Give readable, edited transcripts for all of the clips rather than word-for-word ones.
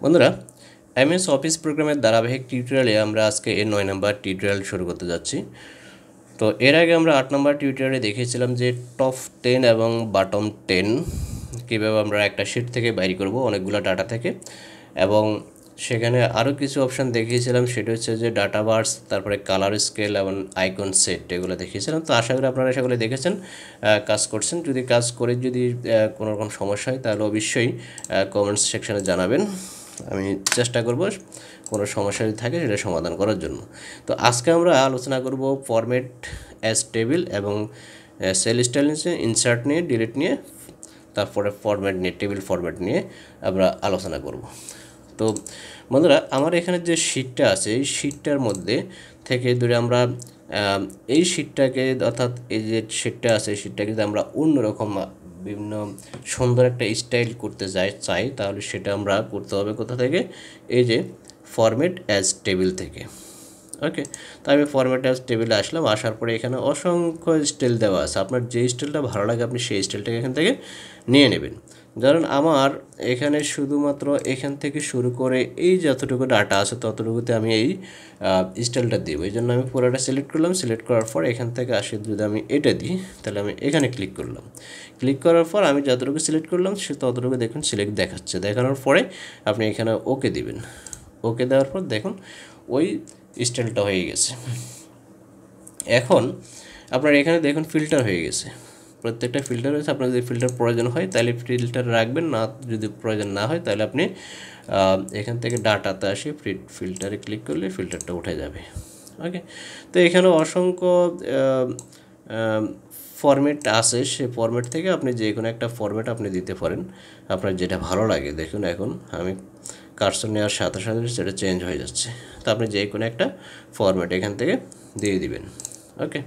বন্ধুরা, MS office প্রোগ্রামের ধারাবাহিক টিউটোরিয়ালে আমরা আজকে এর 9 নম্বর টিউটোরিয়াল শুরু করতে যাচ্ছি। তো এর আগে আমরা 8 নম্বর টিউটোরিয়ালে দেখেছিলাম যে টপ 10 এবং বটম 10 কীভাবে আমরা একটা শিট থেকে বাইর করব অনেকগুলো ডাটা থেকে, এবং সেখানে আরও কিছু অপশান দেখিয়েছিলাম, সেটা হচ্ছে যে ডাটা বার্স, তারপরে কালার স্কেল এবং আইকন সেট, এগুলো দেখিয়েছিলাম। তো আশা করি আপনারা সেগুলো দেখেছেন, কাজ করছেন। যদি কাজ করে যদি কোনো রকম সমস্যা হয় তাহলে অবশ্যই কমেন্টস সেকশানে জানাবেন, আমি চেষ্টা করব কোনো সমস্যা যদি থাকে সেটা সমাধান করার জন্য। তো আজকে আমরা আলোচনা করব ফরম্যাট অ্যাজ টেবিল এবং সেল স্টাইল নিয়ে, ইনসার্ট নিয়ে, ডিলিট নিয়ে, তারপরে ফরম্যাট নিয়ে, টেবিল ফরম্যাট নিয়ে আমরা আলোচনা করব। তো বন্ধুরা, আমার এখানে যে শিটটা আছে এই শিটটার মধ্যে থেকে ধরে আমরা এই শিটটাকে, অর্থাৎ এই যে শিটটা আছে এই শিটটাকে যদি আমরা অন্যরকম বিভিন্ন সুন্দর একটা স্টাইল করতে চাই তাহলে সেটা আমরা করতে হবে কোথা থেকে? এই যে ফরম্যাট অ্যাজ টেবিল থেকে। ওকে, তো আমি ফরম্যাট অ্যাজ টেবিলে আসলাম। আসার পরে এখানে অসংখ্য স্টাইল দেওয়া আছে, আপনার যে স্টাইলটা ভালো লাগে আপনি সেই স্টাইলটাকে এখান থেকে নিয়ে নেবেন। ধরুন আমার এখানে শুধুমাত্র এখান থেকে শুরু করে এই যতটুকু ডাটা আছে ততটুকুতে আমি এই স্টাইলটা দিব। এই জন্য আমি পুরোটা সিলেক্ট করলাম। সিলেক্ট করার পর এখান থেকে আসে যদি আমি এটা দিই তাহলে আমি এখানে ক্লিক করলাম। ক্লিক করার পর আমি যতটুকু সিলেক্ট করলাম সে ততটুকু দেখুন সিলেক্ট দেখাচ্ছে। দেখানোর পরে আপনি এখানে ওকে দিবেন। ওকে দেওয়ার পর দেখুন ওই স্টাইলটা হয়ে গেছে। এখন আপনার এখানে দেখুন ফিল্টার হয়ে গেছে, প্রত্যেকটা ফিল্টার হয়েছে। আপনার যদি ফিল্টার প্রয়োজন হয় তাহলে ফিল্টার রাখবেন, না যদি প্রয়োজন না হয় তাহলে আপনি এখান থেকে ডাটাতে আসে ফিল্টারে ক্লিক করলে ফিল্টারটা উঠে যাবে। ওকে, তো এখানে অসংখ্য ফরম্যাট আছে, সেই ফরম্যাট থেকে আপনি যে কোনো একটা ফরম্যাট আপনি দিতে পারেন, আপনার যেটা ভালো লাগে। দেখুন এখন আমি কার্সর নেওয়ার সাথে সাথে সেটা চেঞ্জ হয়ে যাচ্ছে। তো আপনি যে কোনো একটা ফরম্যাট এখান থেকে দিয়ে দিবেন। ওকে,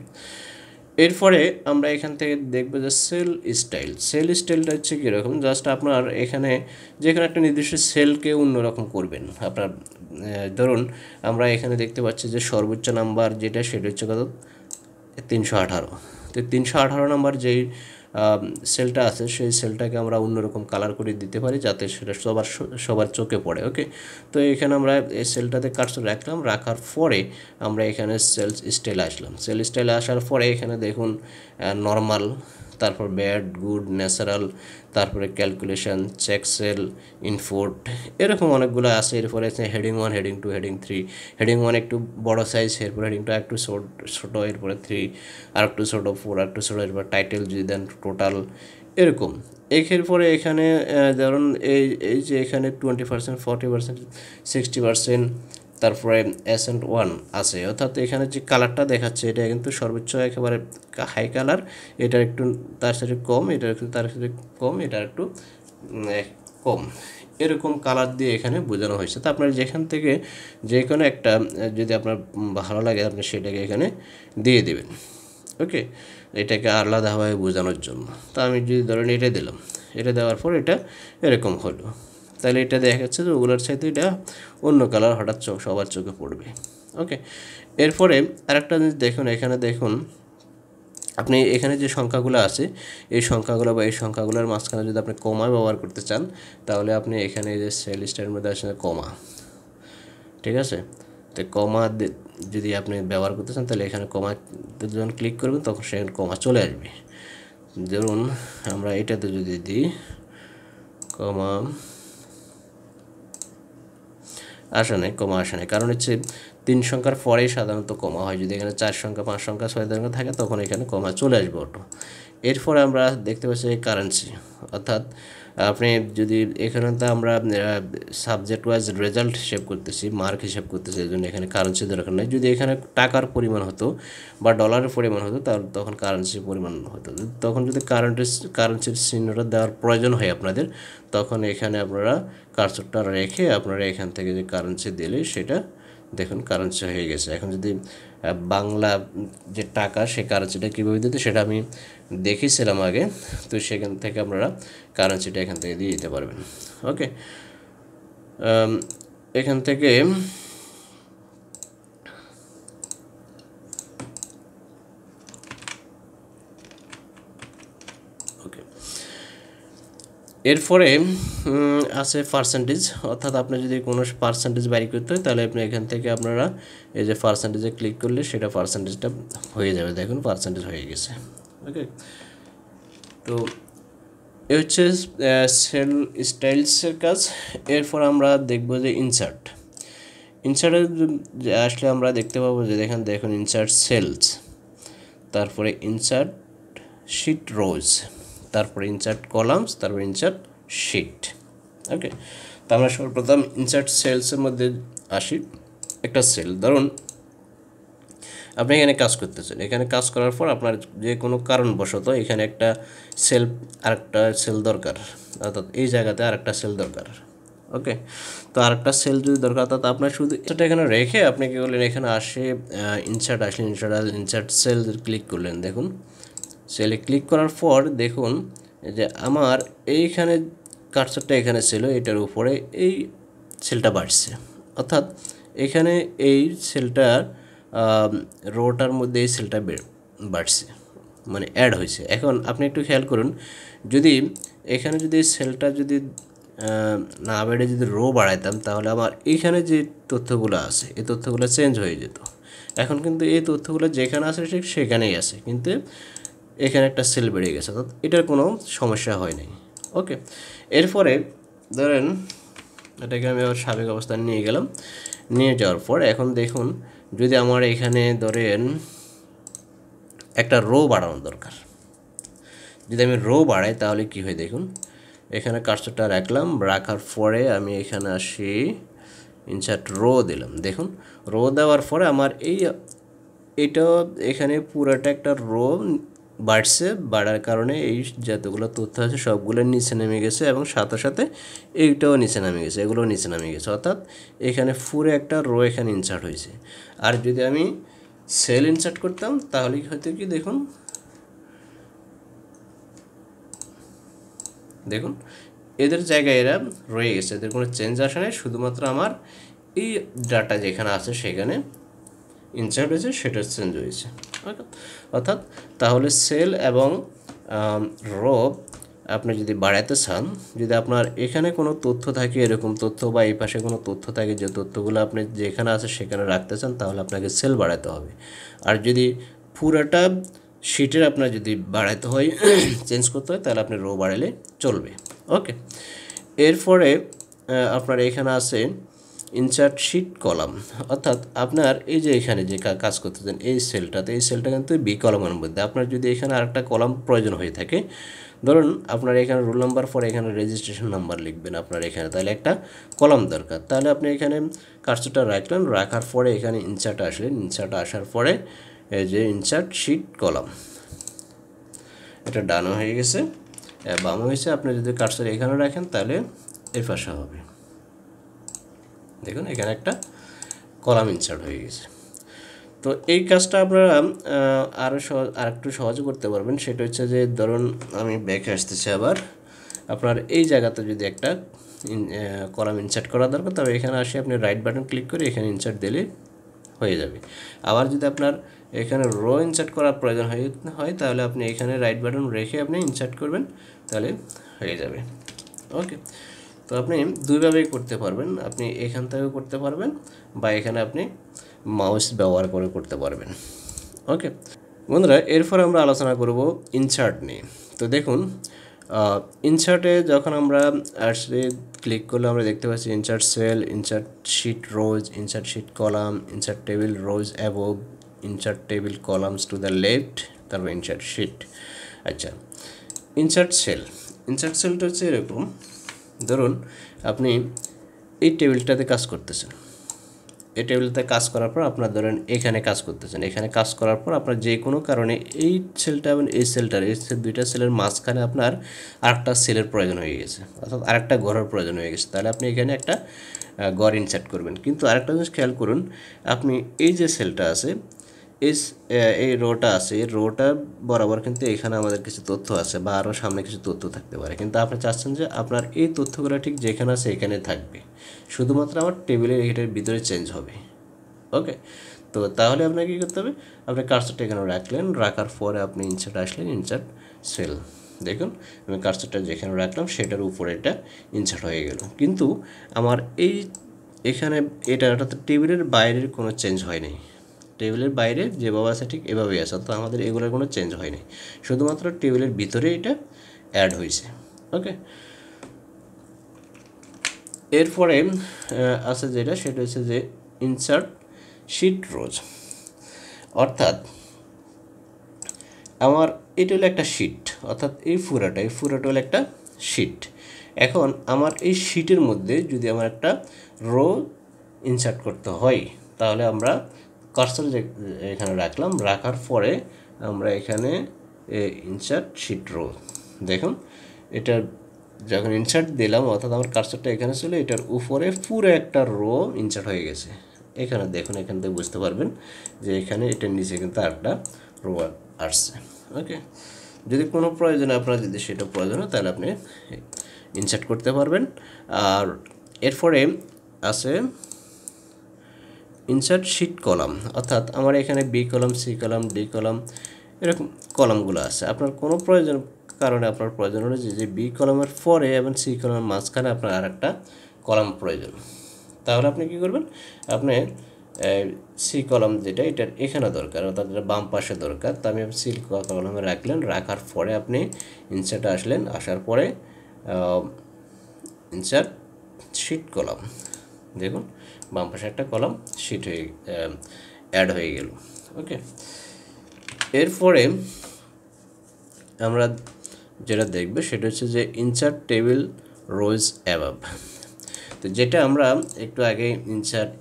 এরপরে আমরা এখান থেকে দেখব যে সেল স্টাইল। সেল স্টাইলটা হচ্ছে কীরকম, জাস্ট আপনার এখানে যে কোনো একটা নির্দিষ্ট সেলকে অন্যরকম করবেন। আপনার ধরুন আমরা এখানে দেখতে পাচ্ছি যে সর্বোচ্চ নাম্বার যেটা সেটা হচ্ছে কত? 318। তো 318 নাম্বার যেই সেলটা আছে সেই সেলটাকে আমরা অন্যরকম কালার করে দিতে পারি যাতে সেটা সবার চোখে পড়ে। ওকে, তো এখানে আমরা এই সেলটাতে কার্সর রাখলাম। রাখার পরে আমরা এখানে সেল স্টাইলে আসলাম। সেল স্টাইলে আসার পরে এখানে দেখুন নর্মাল, তারপর ব্যাড, গুড, ন্যাচারাল, তারপরে ক্যালকুলেশন, চেক সেল, ইনফোর্ট, এরকম অনেকগুলো আছে। এরপরে আছে হেডিং 1, হেডিং 2, হেডিং 3। হেডিং 1 একটু বড় সাইজ, এরপর হেডিং 2 একটু ছোটো, এরপরে 3 আর একটু ছোটো, 4 আর একটু ছোটো, এরপর টাইটেল যদি দেন টোটাল, এরকম। এর পরে এখানে ধরুন এই যে এখানে 20%, 40%, 60%, তারপরে অ্যাসেন্ট 1 আছে, অর্থাৎ এখানে যে কালারটা দেখাচ্ছে এটা কিন্তু সর্বোচ্চ একেবারে হাই কালার, এটার একটু তার সাথে কম, এটার একটু তার সাথে কম, এটার একটু কম, এরকম কালার দিয়ে এখানে বোঝানো হয়েছে। তো আপনার যেখান থেকে যে কোনো একটা যদি আপনার ভালো লাগে আপনি সেটাকে এখানে দিয়ে দেবেন। ওকে, এটাকে আলাদাভাবে বোঝানোর জন্য। তো আমি যদি ধরেন এটা দিলাম, এটা দেওয়ার পর এটা এরকম হলো, তাহলে এটা দেখা যাচ্ছে যে ওগুলোর সাথে এটা অন্য কালার হঠাৎ সবার চোখে পড়বে। ওকে, এরপরে আরেকটা জিনিস দেখুন, এখানে দেখুন আপনি এখানে যে সংখ্যাগুলো আছে এই সংখ্যাগুলো বা এই সংখ্যাগুলোর মাঝখানে যদি আপনি কমা ব্যবহার করতে চান তাহলে আপনি এখানে যে সেল স্টাইলের মধ্যে আসলে কমা, ঠিক আছে? তো কমা যদি আপনি ব্যবহার করতে চান তাহলে এখানে কমা যখন ক্লিক করবেন তখন সেখানে কমা চলে আসবে। ধরুন আমরা এটাতে যদি দিই কমা আসে নাই, কমা আসে নাই, কারণ হচ্ছে 3 সংখ্যার পরেই সাধারণত কমা হয়। যদি এখানে 4 সংখ্যা, 5 সংখ্যা, 6 সংখ্যা থাকে তখন এখানে কমা চলে আসবে অটো। এরপরে আমরা দেখতে পাচ্ছি কারেন্সি, অর্থাৎ আপনি যদি এখানে তো আমরা সাবজেক্ট ওয়াইজ রেজাল্ট হিসেব করতেছি, মার্ক হিসেব করতেছি, এই জন্য এখানে কারেন্সি দরকার নেই। যদি এখানে টাকার পরিমাণ হতো বা ডলারের পরিমাণ হতো তাহলে তখন কারেন্সির পরিমাণ হতো। তখন যদি কারেন্সির চিহ্নটা দেওয়ার প্রয়োজন হয় আপনাদের, তখন এখানে আপনারা কার্সরটা রেখে আপনারা এখান থেকে যে কারেন্সি দিলে সেটা দেখুন কারেন্সি হয়ে গেছে। এখন যদি বাংলা যে টাকা সেই কারেন্সিটা কীভাবে দিতে সেটা আমি দেখেছিলাম আগে, তো সেখান থেকে আপনারা কারেন্সিটা এখান থেকে দিয়ে দিতে পারবেন। ওকে, এখান থেকে ওকে এরপরে আছে পার্সেন্টেজ, অর্থাৎ আপনি যদি কোনো পার্সেন্টেজ বাইর করতে হয় তাহলে আপনি এখান থেকে আপনারা এই যে পার্সেন্টেজে ক্লিক করলে সেটা পার্সেন্টেজটা হয়ে যাবে। দেখুন পার্সেন্টেজ হয়ে গেছে। ওকে, তো এ হচ্ছে সেল স্টাইলসের কাজ। এরপর আমরা দেখব যে ইনসার্ট। ইনসার্টে আসলে আমরা দেখতে পাবো যে দেখুন ইনসার্ট সেলস, তারপরে ইনসার্ট শিট রোজ, তারপরে ইনসার্ট কলামস, তারপরে ইনসার্ট শিট। ওকে, তো আমরা সর্বপ্রথম ইনসার্ট সেলসের মধ্যে আসি। একটা সেল ধরুন আপনি এখানে কাজ করতেছেন, এখানে কাজ করার পর আপনার যে কোনো কারণবশত এখানে একটা সেল আরেকটা সেল দরকার, অর্থাৎ এই জায়গাতে আরেকটা সেল দরকার। ওকে, তো আরেকটা সেল যদি দরকার অর্থাৎ আপনার শুধু এটা এখানে রেখে আপনি কী করলেন, এখানে আসে ইনসার্ট আসলেন, ইনসার্ট সেল ক্লিক করলেন। দেখুন সেলে ক্লিক করার পর দেখুন যে আমার এইখানে কার্সরটা এখানে ছিল, এটার উপরে এই সেলটা বাড়ছে, অর্থাৎ এখানে এই সেলটার রোটার মধ্যে এই সেলটা বাড়ছে, মানে অ্যাড হয়েছে। এখন আপনি একটু খেয়াল করুন, যদি এখানে যদি সেলটা যদি না বেড়ে যদি রো বাড়াইতাম তাহলে আমার এইখানে যে তথ্যগুলো আছে এই তথ্যগুলো চেঞ্জ হয়ে যেত। এখন কিন্তু এই তথ্যগুলো যেখানে আছে ঠিক সেখানেই আছে, কিন্তু এখানে একটা সেল বেড়ে গেছে, অর্থাৎ এটার কোনো সমস্যা হয় নাই। ওকে, এরপরে ধরেন এটাকে আমি আবার স্বাভাবিক অবস্থায় নিয়ে গেলাম, নিয়ে যাওয়ার পর এখন দেখুন যদি আমার এখানে ধরেন একটা রো বাড়ানো দরকার, যদি আমি রো বাড়াই তাহলে কি হয় দেখুন, এখানে কার্সরটা রাখলাম, রাখার পরে আমি এখানে আসি ইনসার্ট রো দিলাম। দেখুন রো দেওয়ার পরে আমার এইটা এখানে পুরোটা একটা রো বাড়ছে, বাড়ার কারণে এই যতগুলো তথ্য আছে সবগুলো নিচে নেমে গেছে এবং সাথে সাথে এইটাও নিচে নামে গেছে, এগুলোও নিচে নামে গেছে, অর্থাৎ এখানে পুরো একটা রো এখানে ইনসার্ট হয়েছে। আর যদি আমি সেল ইনসার্ট করতাম তাহলে হয়তো কি দেখুন, দেখুন এদের জায়গায় এরা রয়ে গেছে, এদের কোনো চেঞ্জ আসে নাই, শুধুমাত্র আমার এই ডাটা যেখানে আছে সেখানে ইনসার্ট হয়েছে সেটা চেঞ্জ হয়েছে। ওকে, অর্থাৎ তাহলে সেল এবং রো আপনি যদি বাড়াতে চান, যদি আপনার এখানে কোনো তথ্য থাকে এরকম তথ্য বা এই পাশে কোনো তথ্য থাকে যে তথ্যগুলো আপনি যেখানে আছে সেখানে রাখতে চান তাহলে আপনাকে সেল বাড়াতে হবে। আর যদি পুরোটা শিটের আপনার যদি বাড়াতে হয় চেঞ্জ করতে হয় তাহলে আপনি রো বাড়ালে চলবে। ওকে, এরপরে আপনার এখানে আছে ইনসার্ট শিট কলাম, অর্থাৎ আপনার এই যে এখানে যে কাজ করতেছেন এই সেলটাতে, এই সেলটা কিন্তু বি কলামের মধ্যে, আপনার যদি এখানে আরেকটা কলাম প্রয়োজন হয়ে থাকে, ধরুন আপনার এখানে রোল নাম্বার পরে এখানে রেজিস্ট্রেশন নাম্বার লিখবেন আপনার এখানে, তাহলে একটা কলাম দরকার, তাহলে আপনি এখানে কার্সরটা রাখলেন, রাখার পরে এখানে ইনসার্ট আসলেন, ইনসার্ট আসার পরে এই যে ইনসার্ট শিট কলাম, এটা ডানও হয়ে গেছে বামও হয়েছে। আপনি যদি কার্সর এখানে রাখেন তাহলে এর পাশে হবে, দেখুন এখানে একটা কলাম ইনসার্ট হয়ে গেছে। তো এই কাজটা আপনারা আর একটু সহজে করতে পারবেন, সেটা হচ্ছে যে ধরুন আমি ব্যাকে আসতেছি, আবার আপনার এই জায়গাতে যদি একটা কলাম ইনসার্ট করা দরকার তবে এখানে আসে আপনি রাইট বাটন ক্লিক করে এখানে ইনসার্ট দিলে হয়ে যাবে। আবার যদি আপনার এখানে রো ইনসার্ট করার প্রয়োজন হয় তাহলে আপনি এখানে রাইট বাটন রেখে আপনি ইনসার্ট করবেন, তাহলে হয়ে যাবে। ওকে, তো আপনি দুইভাবেই করতে পারবেন, আপনি এখান থেকেও করতে পারবেন বা এখানে আপনি মাউস ব্যবহার করে করতে পারবেন। ওকে বন্ধুরা, এরপর আমরা আলোচনা করব ইনসার্ট নিয়ে। তো দেখুন ইনসার্টে যখন আমরা আসলে ক্লিক করলে আমরা দেখতে পাচ্ছি insert cell, insert sheet rows, insert sheet column, insert table rows above, insert table columns to the left, তারপর ইনসার্ট শিট। আচ্ছা, ইনসার্ট সেল, ইনসার্ট সেলটা হচ্ছে এরকম, ধরুন আপনি এই টেবিলটাতে কাজ করতেছেন, এই টেবিলটাতে কাজ করার পর আপনার ধরেন এখানে কাজ করতেছেন, এখানে কাজ করার পর আপনার যে কোনো কারণে এই সেলটা এবং এই সেলটার এই দুইটা সেলের মাঝখানে আপনার আরেকটা সেলের প্রয়োজন হয়ে গেছে, অর্থাৎ আরেকটা ঘরের প্রয়োজন হয়ে গেছে, তাহলে আপনি এখানে একটা ঘর ইনসার্ট করবেন। কিন্তু আরেকটা জিনিস খেয়াল করুন, আপনি এই যে সেলটা আছে এই রোটা আছে, এই রোটা বরাবর কিন্তু এখানে আমাদের কিছু তথ্য আছে বা আরও সামনে কিছু তথ্য থাকতে পারে, কিন্তু আপনি চাচ্ছেন যে আপনার এই তথ্যগুলো ঠিক যেখানে আছে এখানে থাকবে, শুধুমাত্র আমার টেবিলের এটার ভিতরে চেঞ্জ হবে। ওকে, তো তাহলে আপনাকে কী করতে হবে, আপনি কার্সরটা এখানে রাখলেন, রাখার পরে আপনি ইনসার্ট আসলেন, ইনসার্ট সেল, দেখুন আমি কার্সরটা যেখানে রাখলাম সেটার উপরে এটা ইনসার্ট হয়ে গেল, কিন্তু আমার এখানে এটা অর্থাৎ টেবিলের বাইরের কোনো চেঞ্জ হয়নি। টেবিলের বাইরে যেভাবে আছে ঠিক এভাবেই আছে, অর্থাৎ আমাদের এগুলোর কোনো চেঞ্জ হয়নি, শুধুমাত্র টেবিলের ভিতরে এটা অ্যাড হয়েছে। ওকে, এরপরে আছে যেটা, সেটা হচ্ছে যে ইনসার্ট শিট রোজ, অর্থাৎ আমার এটা হলো একটা শিট, অর্থাৎ এই পুরাটা হলো একটা শিট। এখন আমার এই শিটের মধ্যে যদি আমার একটা রো ইনসার্ট করতে হয়, তাহলে আমরা কার্সর এখানে রাখলাম, রাখার পরে আমরা এখানে ইনসার্ট শিট রো, দেখুন এটা যখন ইনসার্ট দিলাম, অর্থাৎ আমার কার্সরটা এখানে ছিল, এটার উপরে পুরো একটা রো ইনসার্ট হয়ে গেছে। এখানে দেখুন, এখান থেকে বুঝতে পারবেন যে এখানে এটার নিচে কিন্তু আরেকটা রো আসছে। ওকে, যদি কোনো প্রয়োজনে আপনার যদি সেটা প্রয়োজন হয় তাহলে আপনি ইনসার্ট করতে পারবেন। আর এরপরে আছে ইনসার্ট শিট কলাম, অর্থাৎ আমার এখানে B column, C column, D column, এরকম কলামগুলো আছে। আপনার কোনো প্রয়োজন কারণে আপনার প্রয়োজন হলে যে বি কলামের পরে এবং সি কলামের মাঝখানে আপনার আর একটা কলাম প্রয়োজন, তাহলে আপনি কী করবেন, আপনি সি কলাম যেটা এটার এখানে দরকার, অর্থাৎ এটা বাম পাশে দরকার, তো আমি সি কলামে রাখলেন, রাখার পরে আপনি ইনসার্টে আসলেন, আসার পরে ইনসার্ট শিট কলাম, দেখুন বাম পাশে একটা কলাম শিট হয়ে অ্যাড হয়ে গেল। ওকে, এরপরে আমরা যেটা দেখব সেটা হচ্ছে যে ইনসার্ট টেবিল রোজ অ্যাবাব, তো যেটা আমরা একটু আগে ইনসার্ট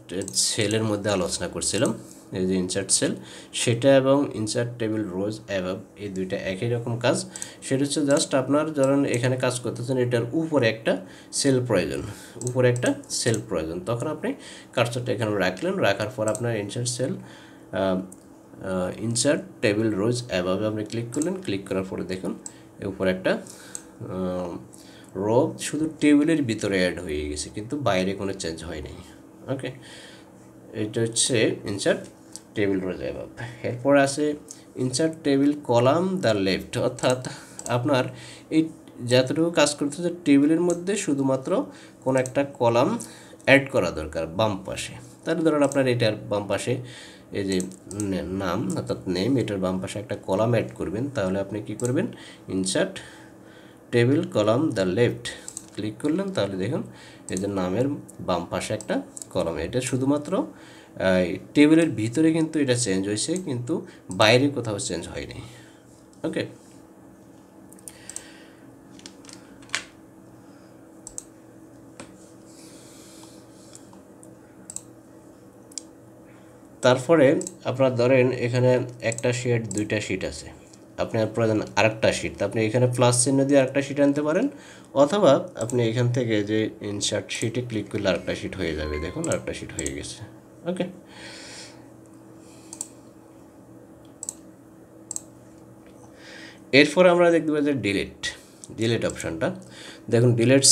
সেলের মধ্যে আলোচনা করছিলাম, এই যে ইনসার্ট সেল সেটা এবং ইনসার্ট টেবিল রোজ অ্যাবাব এই দুইটা একই রকম কাজ। সেটা হচ্ছে জাস্ট আপনার ধরেন এখানে কাজ করতেছেন, এটার উপরে একটা সেল প্রয়োজন, তখন আপনি কার্সরটা এখানে রাখলেন, রাখার পর আপনার ইনসার্ট সেল ইনসার্ট টেবিল রোজ অ্যাবাবে আপনি ক্লিক করলেন, ক্লিক করার পরে দেখুন এর উপর একটা রো শুধু টেবিলের ভিতরে অ্যাড হয়ে গেছে, কিন্তু বাইরে কোনো চেঞ্জ হয়নি। ওকে, এটা হচ্ছে ইনসার্ট টেবিল রোজ অ্যাবাব। এরপর আছে insert table column the left, অর্থাৎ আপনার এই যতটুকু কাজ করতেছে টেবিলের মধ্যে শুধুমাত্র কোনো একটা কলাম অ্যাড করা দরকার বাম পাশে। তাহলে ধরুন আপনার এটার বাম পাশে এই যে নাম অর্থাৎ নেম, এটার বাম পাশে একটা কলাম অ্যাড করবেন, তাহলে আপনি কি করবেন, insert table column the left click করলেন, তাহলে দেখুন এই যে নামের বাম পাশে একটা কলাম, এটা শুধুমাত্র টেবিলের ভিতরে কিন্তু এটা চেঞ্জ হয়েছে, কিন্তু বাইরে কোথাও চেঞ্জ হয়নি। ওকে, তারপরে আপনার ধরেন এখানে একটা শিট, দুইটা শিট আছে, আপনার প্রয়োজন আরেকটা শিট, আপনি এখানে প্লাস চিহ্ন দিয়ে আরেকটা শিট আনতে পারেন, অথবা আপনি এখান থেকে যে ইনসার্ট শিটে ক্লিক করলে আরেকটা শিট হয়ে যাবে, দেখুন আরেকটা শিট হয়ে গেছে। ওকে, এরপর আমরা দেখতে পাই যে ডিলিট অপশানটা, দেখুন ডিলিট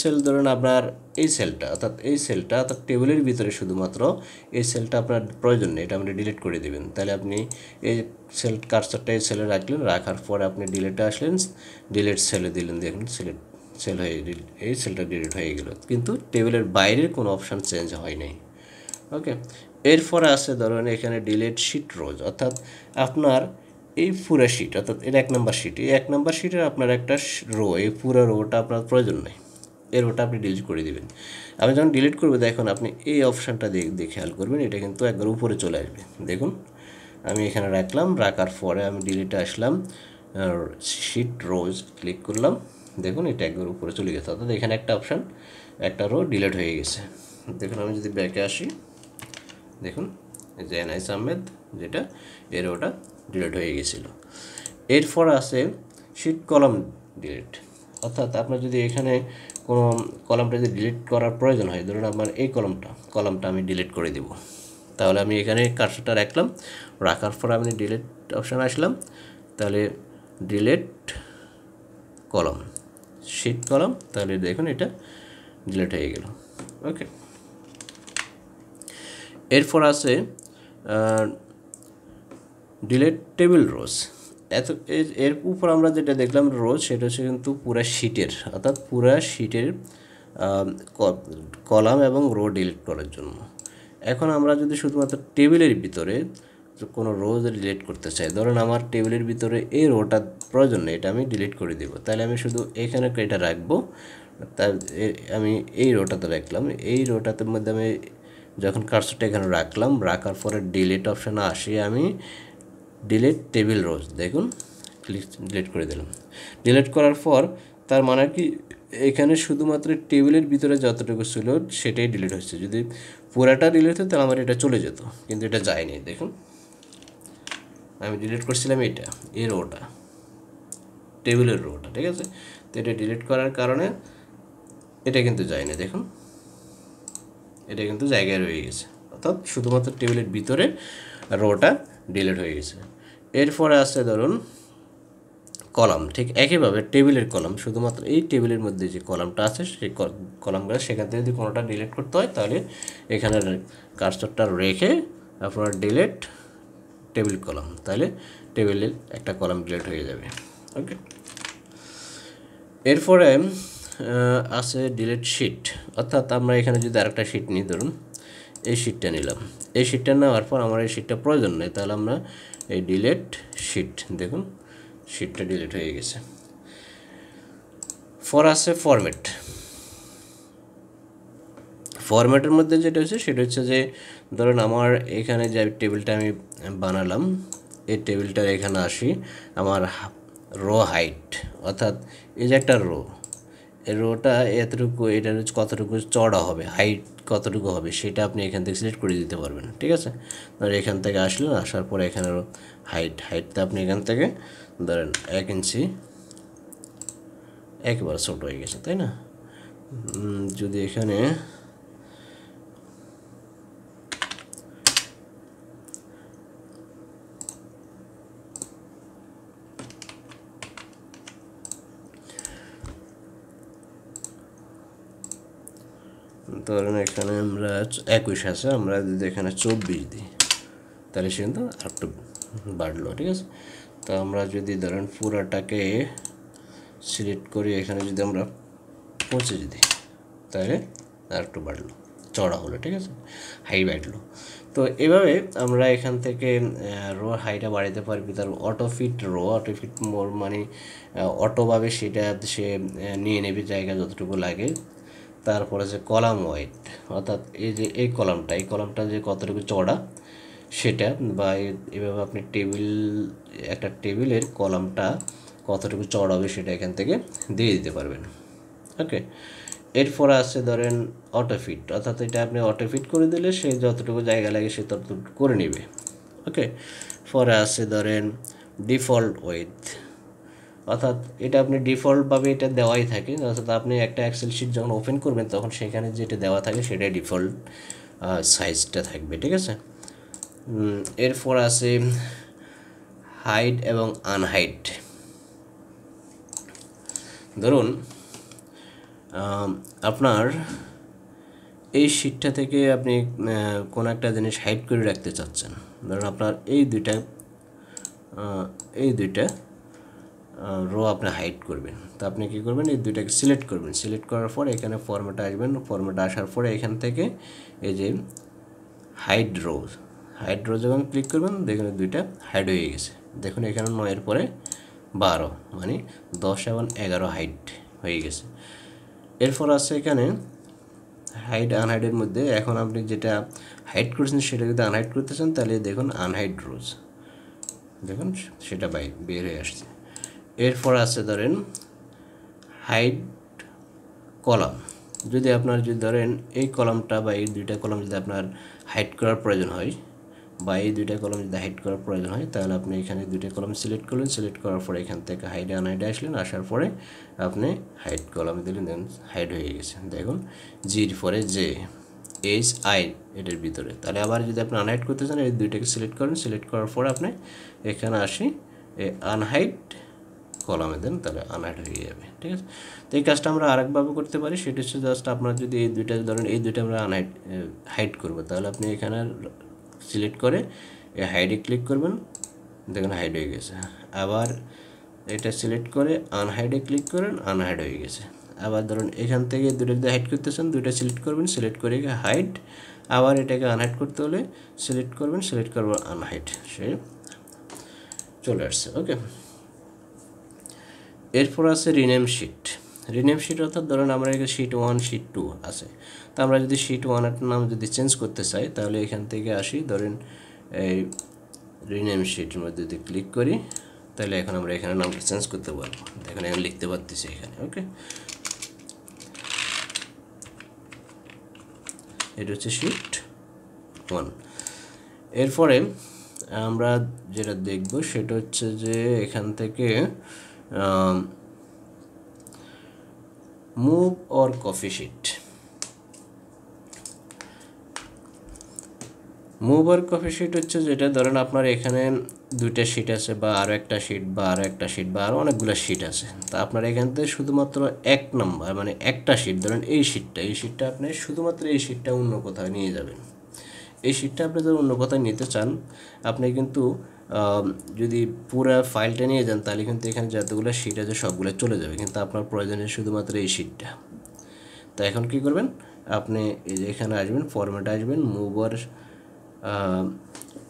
সেল ধরুন আপনার এই সেলটা অর্থাৎ টেবিলের ভিতরে শুধুমাত্র এই সেলটা আপনার প্রয়োজন নেই, এটা আপনি ডিলিট করে দেবেন। তাহলে আপনি এই কার্সরটা এই সেলে রাখলেন, রাখার পরে আপনি ডিলিটে আসলেন, ডিলিট সেলে দিলেন, দেখুন সেল হয়ে এই সেলটা ডিলিট হয়ে গেল, কিন্তু টেবিলের বাইরের কোনো অপশান চেঞ্জ হয় নাই। ওকে, এরপরে আছে ধরুন এখানে ডিলিট শিট রোজ, অর্থাৎ আপনার এই পুরো শিট অর্থাৎ এর 1 নম্বর শিট, এই 1 নম্বর শিটের আপনার একটা রো, এই পুরো রোটা আপনার প্রয়োজন নেই, এই রোটা আপনি ডিলিট করে দেবেন। আমি যখন ডিলিট করবো দেখুন আপনি এই অপশানটা দিয়ে খেয়াল করবেন, এটা কিন্তু একবার উপরে চলে আসবে। দেখুন আমি এখানে রাখলাম, রাখার পরে আমি ডিলিটে আসলাম, শিট রোজ ক্লিক করলাম, দেখুন এটা একবার উপরে চলে গেছে, অর্থাৎ এখানে একটা অপশান একটা রো ডিলিট হয়ে গেছে। দেখুন আমি যদি ব্যাকে আসি, দেখুন এই যে এনআইস আহমেদ যেটা এর ওটা ডিলিট হয়ে গেছিলো। এরপর আছে শিট কলাম ডিলিট, অর্থাৎ আপনার যদি এখানে কোনো কলামটা যদি ডিলিট করার প্রয়োজন হয়, ধরুন আমার এই কলামটা আমি ডিলিট করে দেব, তাহলে আমি এখানে কার্সরটা রাখলাম, রাখার পর আমি ডিলিট অপশান আসলাম, তাহলে ডিলিট কলাম শিট কলাম, তাহলে দেখুন এটা ডিলিট হয়ে গেল। ওকে, এরপর আছে ডিলিট টেবিল রোজ, এত এর উপর আমরা যেটা দেখলাম রো, সেটা হচ্ছে কিন্তু পুরা শিটের, অর্থাৎ পুরা শিটের কলাম এবং রো ডিলিট করার জন্য। এখন আমরা যদি শুধুমাত্র টেবিলের ভিতরে কোনো রো ডিলিট করতে চাই, ধরুন আমার টেবিলের ভিতরে এই রোটা প্রয়োজন নেই, এটা আমি ডিলিট করে দেবো, তাহলে আমি শুধু এখানে এটা রাখবো। তার আমি এই রোটাতে রাখলাম, এই রোটাতে মধ্যে আমি যখন কার্সরটা এখানে রাখলাম, রাখার পরে ডিলিট অপশানে আসি আমি, ডিলিট টেবিল রোজ, দেখুন ডিলিট করে দিলাম। ডিলিট করার পর তার মানে কি, এখানে শুধুমাত্র টেবিলের ভিতরে যতটুকু ছিল সেটাই ডিলিট হচ্ছে। যদি পুরাটা ডিলিট হতো তাহলে আমার এটা চলে যেত, কিন্তু এটা যায়নি। দেখুন আমি ডিলিট করছিলাম এটা, এই রোটা, টেবিলের রোটা, ঠিক আছে। তো এটা ডিলিট করার কারণে এটা কিন্তু যায়নি, দেখুন এটা কিন্তু জায়গায় রয়ে গেছে, অর্থাৎ শুধুমাত্র টেবিলের ভিতরে রোটা ডিলিট হয়ে গেছে। এরপরে আসছে ধরুন কলাম, ঠিক একইভাবে টেবিলের কলাম, শুধুমাত্র এই টেবিলের মধ্যে যে কলামটা আছে সেই কলামগুলো, সেখান থেকে যদি কোনোটা ডিলিট করতে হয় তাহলে এখানে কার্সরটা রেখে আপনার ডিলিট টেবিল কলাম, তাহলে টেবিলের একটা কলাম ডিলিট হয়ে যাবে। ওকে, এরপরে আছে ডিলিট শিট, অর্থাৎ আমরা এখানে যদি আরেকটা শিট নিই, ধরুন এই শিটটা নিলাম, এই শিটটা নেওয়ার পর আমার এই শিটটা প্রয়োজন নেই, তাহলে আমরা এই ডিলিট শিট, দেখুন শিটটা ডিলিট হয়ে গেছে। আছে ফরম্যাট। ফরম্যাটের মধ্যে যেটা হচ্ছে সেটা হচ্ছে যে, ধরুন আমার এখানে যে টেবিলটা আমি বানালাম, এই টেবিলটার এখানে আসি, আমার রো হাইট, অর্থাৎ এই যে একটা রো, এই রোটা এতটুকু, এটার কতটুকু চড়া হবে, হাইট কতটুকু হবে, সেটা আপনি এখান থেকে সিলেক্ট করে দিতে পারবেন, ঠিক আছে। ধরেন এখান থেকে আসলেন, আসার পরে এখানে হাইটটা আপনি এখান থেকে ধরেন 1 ইঞ্চি, একেবারে ছোটো হয়ে গেছে, তাই না। যদি এখানে ধরেন এখানে আমরা 21 আছে, আমরা যদি এখানে 24 দিই তাহলে সে কিন্তু আরেকটু বাড়লো, ঠিক আছে। তো আমরা যদি ধরেন পুরাটাকে সিলেক্ট করি, এখানে যদি আমরা 25 দিই তাহলে আরেকটু বাড়লো, চড়া হলো, ঠিক আছে, হাই বাড়লো। তো এভাবে আমরা এখান থেকে রো হাইটা বাড়াতে পারবি। তার অটো ফিট মোর মানে অটোভাবে সেটা সে নিয়ে নেবে জায়গা যতটুকু লাগে। তারপরে যে কলাম ওয়াইড, অর্থাৎ এই যে এই কলামটা যে কতটুকু চড়া সেটা, বা এভাবে আপনি একটা টেবিলের কলামটা কতটুকু চড়া হবে সেটা এখান থেকে দিয়ে দিতে পারবেন। ওকে, এরপর আছে ধরেন অটোফিট, অর্থাৎ এটা আপনি অটোফিট করে দিলে সে যতটুকু জায়গা লাগে সে ততটুকু করে নেবে। ওকে, পরে আছে ধরেন ডিফল্ট ওয়েথ, অর্থাৎ এটা আপনি ডিফল্টভাবে এটা দেওয়াই থাকে, অর্থাৎ আপনি একটা এক্সেল শিট যখন ওপেন করবেন তখন সেখানে যেটা দেওয়া থাকে সেটাই ডিফল্ট সাইজটা থাকবে, ঠিক আছে। এরপর আছে হাইড এবং আনহাইড। ধরুন আপনার এই শিটটা থেকে আপনি কোনো একটা জিনিস হাইড করে রাখতে চাচ্ছেন, ধরুন আপনার এই দুইটা রো আপনি হাইড করবেন। তো আপনি কী করবেন, এই দুইটাকে সিলেক্ট করবেন, সিলেক্ট করার পর এখানে ফরম্যাটে আসবেন, ফরম্যাটে আসার পরে এখান থেকে এই যে হাইড রো যখন ক্লিক করবেন দেখুন দুইটা হাইড হয়ে গেছে। দেখুন এখানে 9-এর পরে 12 মানে 10 এবং 11 হাইড হয়ে গেছে। এরপর আছে এখানে হাইড আনহাইডের মধ্যে, এখন আপনি যেটা হাইড করেছেন সেটা যদি আনহাইড করতে চান তাহলে দেখুন আনহাইড রোজ, দেখুন সেটা বের হয়ে আসছে। এরপর আছে ধরেন হাইড কলাম, যদি ধরেন এই কলামটা বা এই দুইটা কলাম যদি আপনার হাইড করার প্রয়োজন হয়, বা এই দুইটা কলাম যদি হাইড করার প্রয়োজন হয় তাহলে আপনি এখানে দুইটা কলাম সিলেক্ট করলেন, সিলেক্ট করার পরে এখান থেকে হাইডে আনহাইডে আসলেন, আসার পরে আপনি হাইড কলামে দিলেন, দেখুন হাইড হয়ে গেছে। দেখুন জির পরে জে এইচ আই এটার ভিতরে। তাহলে আবার যদি আপনি আনহাইড করতে চান এই দুইটাকে সিলেক্ট করেন, সিলেক্ট করার পরে আপনি এখানে আসি এই আনহাইড কলামে দেন, তাহলে আনহাইড হয়ে যাবে, ঠিক আছে। তো এই কাজটা আমরা আরেকভাবে করতে পারি, সেটা হচ্ছে জাস্ট আপনার যদি এই দুইটা ধরেন এই দুইটা আমরা হাইড করবো, তাহলে আপনি এখানে সিলেক্ট করে এই হাইডে ক্লিক করবেন, দেখুন হাইড হয়ে গেছে। আবার এটা সিলেক্ট করে আনহাইডে ক্লিক করেন, আনহাইড হয়ে গেছে। আবার ধরুন এখান থেকে দুটো যদি হাইড করতেছেন দুইটা সিলেক্ট করবেন, সিলেক্ট করে হাইড। আবার এটাকে আনহাইড করতে হলে সিলেক্ট করবেন, সিলেক্ট করবেন আনহাইড, সে চলে আসছে। ওকে, এরপর আছে রিনেম শিট। রিনেম শিট অর্থাৎ ধরুন আমরা এখানে শিট 1 শিট 2 আছে, তো আমরা যদি শিট 1 এর নাম যদি চেঞ্জ করতে চাই তাহলে এখান থেকে আসি, ধরেন এই রিনেম শিটের মধ্যে যদি ক্লিক করি তাহলে এখন আমরা এখানে নামটা চেঞ্জ করতে পারবো। দেখেন এখানে লিখতে পারতেছি এখানে। ওকে, এটা হচ্ছে শিট 1। এরপরে আমরা যেটা দেখব সেটা হচ্ছে যে এখান থেকে move or copy sheet. Move or copy sheet হচ্ছে যেটা ধরেন আপনার এখানে দুইটা শিট আছে বা আরও একটা শিট বা আরও একটা শিট বা আরও অনেকগুলো শিট আছে, তা আপনার এখান থেকে শুধুমাত্র এক নম্বর মানে একটা শিট, ধরেন এই শিটটা আপনি শুধুমাত্র এই শিটটা অন্য কোথাও নিয়ে যাবেন। এই শিটটা আপনি যদি অন্য কোথাও নিতে চান আপনি কিন্তু যদি পুরো ফাইলটা নিয়ে যান তাহলে কিন্তু এখানে যতগুলো শিট আছে সবগুলো চলে যাবে, কিন্তু আপনার প্রয়োজনে শুধুমাত্র এই শিটটা। তো এখন কী করবেন, আপনি এই যে এখানে আসবেন, ফরম্যাটে আসবেন, মুভ অর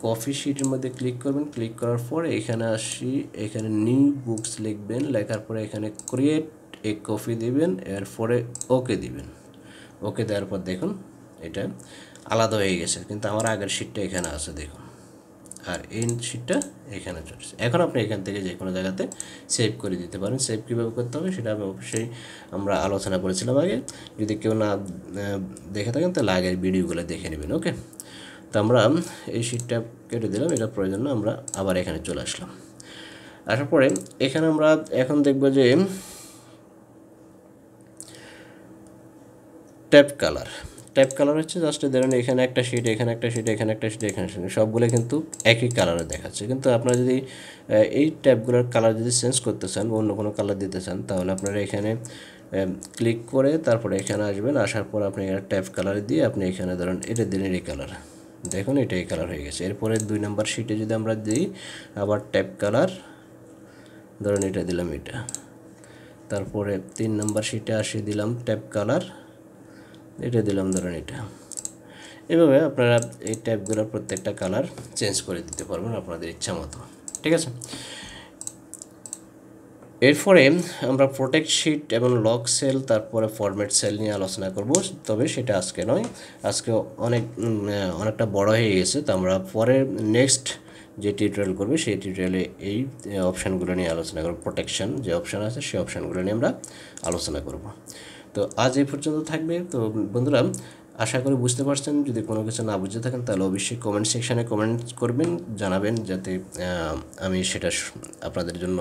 কপি শিটের মধ্যে ক্লিক করবেন। ক্লিক করার পর এখানে আসি, এখানে নিউ বুকস লিখবেন, লেখার পরে এখানে ক্রিয়েট এ কপি দিবেন, এরপরে ওকে দিবেন। ওকে দেওয়ার পর দেখুন এটা আলাদা হয়ে গেছে, কিন্তু আমার আগের শিটটা এখানে আছে দেখুন, আর এই শিটটা এখানে চলছে। এখন আপনি এখান থেকে যে কোনো জায়গাতে সেভ করে দিতে পারেন। সেভ কীভাবে করতে হবে সেটা আমি অবশ্যই আমরা আলোচনা করেছিলাম আগে, যদি কেউ না দেখে থাকেন তাহলে আগের ভিডিওগুলো দেখে নেবেন। ওকে, তো আমরা এই শিটটা কেটে দিলাম, এটা প্রয়োজন না, আমরা আবার এখানে চলে আসলাম। আসার পরে এখানে আমরা এখন দেখব যে ট্যাব কালার হচ্ছে জাস্ট ধরেন এখানে একটা শিট, এখানে একটা শিট, এখানে একটা শিট, এখানে সবগুলো কিন্তু একই কালারে দেখাচ্ছে, কিন্তু আপনারা যদি এই ট্যাবগুলোর কালার যদি চেঞ্জ করতে চান বা অন্য কোনো কালার দিতে চান তাহলে আপনারা এখানে ক্লিক করে তারপরে এখানে আসবেন, আসার পর আপনি এখানে ট্যাব কালার দিয়ে আপনি এখানে ধরেন এটা দিলেন এই কালার, দেখুন এটা এই কালার হয়ে গেছে। এরপরে 2 নম্বর শিটে যদি আমরা দিই আবার ট্যাব কালার, ধরেন এটা দিলাম এটা, তারপরে 3 নম্বর শিটে আসি দিলাম ট্যাব কালার, এটা দিলাম ধরেন এটা। এভাবে আপনারা এই ট্যাবগুলোর প্রত্যেকটা কালার চেঞ্জ করে দিতে পারবেন আপনাদের ইচ্ছা মতো, ঠিক আছে। এরপরে আমরা প্রোটেক্ট শিট এবং লক সেল তারপরে ফরম্যাট সেল নিয়ে আলোচনা করব, তবে সেটা আজকে নয়, আজকে অনেকটা বড় হয়ে গেছে। তো আমরা পরে নেক্সট যে টিউটোরিয়াল করবে সেই টিউটোরিয়ালে এই অপশানগুলো নিয়ে আলোচনা করব। প্রোটেকশন যে অপশান আছে সেই অপশানগুলো নিয়ে আমরা আলোচনা করব। তো আজ এই পর্যন্ত থাকবে। তো বন্ধুরা আশা করি বুঝতে পারছেন, যদি কোনো কিছু না বুঝে থাকেন তাহলে অবশ্যই কমেন্ট সেকশানে কমেন্ট করবেন, জানাবেন, যাতে আমি সেটা আপনাদের জন্য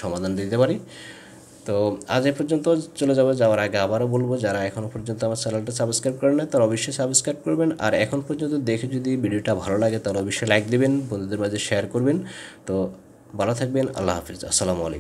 সমাধান দিতে পারি। তো আজ এই পর্যন্ত চলে যাওয়ার আগে আবারও বলবো, যারা এখনও পর্যন্ত আমার চ্যানেলটা সাবস্ক্রাইব করেন না তারা অবশ্যই সাবস্ক্রাইব করবেন, আর এখন পর্যন্ত দেখে যদি ভিডিওটা ভালো লাগে তাহলে অবশ্যই লাইক দেবেন, বন্ধুদের মাঝে শেয়ার করবেন। তো ভালো থাকবেন, আল্লাহ হাফিজ, আসসালামু আলাইকুম।